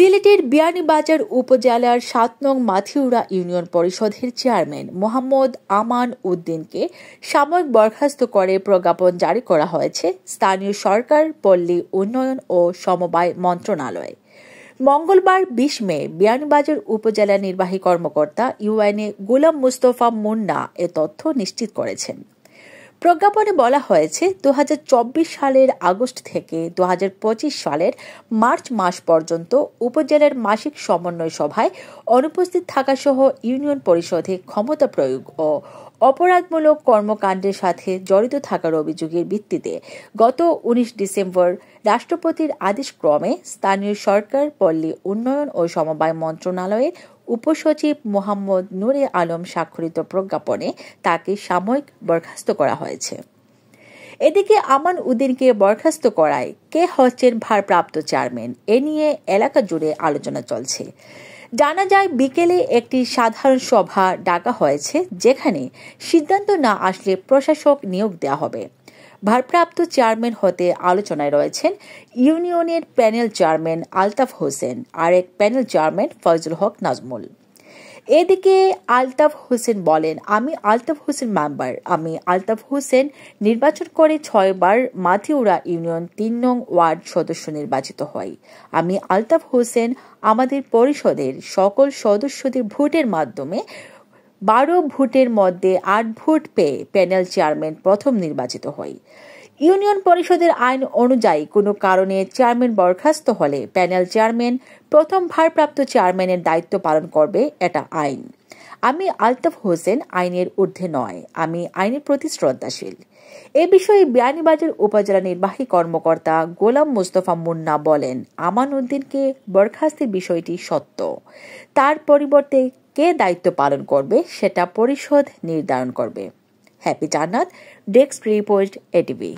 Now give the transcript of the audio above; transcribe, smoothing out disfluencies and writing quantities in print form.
সিলেটের বিয়ানীবাজার উপজেলার ৭ নং মাথিউরা ইউনিয়ন পরিষদের চেয়ারম্যান মোহাম্মদ আমান উদ্দিনকে সাময়িক বরখাস্ত করে প্রজ্ঞাপন জারি করা হয়েছে স্থানীয় সরকার, পল্লী উন্নয়ন ও সমবায় মন্ত্রণালয়। মঙ্গলবার ২০ মে বিয়ানীবাজার উপজেলা নির্বাহী কর্মকর্তা ইউএনএ গোলাম মুস্তফা মুন্না এ তথ্য নিশ্চিত করেছেন। প্রজ্ঞাপনে বলা হয়েছে ২০২৪ সালের আগস্ট থেকে ২০২৫ সালের মার্চ মাস পর্যন্ত উপজেলার মাসিক সমন্বয় সভায় অনুপস্থিত থাকাসহ ইউনিয়ন পরিষদে ক্ষমতা প্রয়োগ ও অপরাধমূলক কর্মকাণ্ডের সাথে জড়িত থাকার অভিযোগের ভিত্তিতে গত ১৯ ডিসেম্বর রাষ্ট্রপতির আদেশক্রমে স্থানীয় সরকার, পল্লী উন্নয়ন ও সমবায় মন্ত্রণালয়ের উপসচিব মোহাম্মদ নূরে আলম স্বাক্ষরিত প্রজ্ঞাপনে তাকে সাময়িক বরখাস্ত করা হয়েছে। এদিকে আমান উদ্দিনকে বরখাস্ত করায় কে হচ্ছেন ভারপ্রাপ্ত চেয়ারম্যান এ নিয়ে এলাকা জুড়ে আলোচনা চলছে। জানা যায়, বিকেলে একটি সাধারণ সভা ডাকা হয়েছে, যেখানে সিদ্ধান্ত না আসলে প্রশাসক নিয়োগ দেওয়া হবে। ভারপ্রাপ্ত চেয়ারম্যান হতে আলোচনায় রয়েছেন ইউনিয়নের প্যানেল চেয়ারম্যান আলতাফ হোসেন, আরেক প্যানেল চেয়ারম্যান ফয়জুল হক নাজমুল। এদিকে আলতাফ হোসেন বলেন, আমি আলতাফ হোসেন মেম্বার। আমি আলতাফ হোসেন নির্বাচন করে ৬ বার মাথিউরা ইউনিয়ন ৩ নং ওয়ার্ড সদস্য নির্বাচিত হই। আমি আলতাফ হোসেন আমাদের পরিষদের সকল সদস্যদের ভোটের মাধ্যমে ১২ ভোটের মধ্যে ৮ ভোট পেয়ে প্যানেল চেয়ারম্যান প্রথম নির্বাচিত হই। ইউনিয়ন পরিষদের আইন অনুযায়ী কোনো কারণে চেয়ারম্যান বরখাস্ত হলে প্যানেল চেয়ারম্যান প্রথম ভারপ্রাপ্ত চেয়ারম্যানের দায়িত্ব পালন করবে, এটা আইন। আমি আলতাফ হোসেন আইনের ঊর্ধ্বে নয়, আমি আইনের প্রতি শ্রদ্ধাশীল। এ বিষয়ে বিয়ানীবাজার উপজেলা নির্বাহী কর্মকর্তা গোলাম মুস্তফা মুন্না বলেন, আমান উদ্দিনকে বরখাস্তের বিষয়টি সত্য। তার পরিবর্তে কে দায়িত্ব পালন করবে সেটা পরিষদ নির্ধারণ করবে। হ্যাপি জান্নাত, ডেস্ক রিপোর্ট, এটিভি।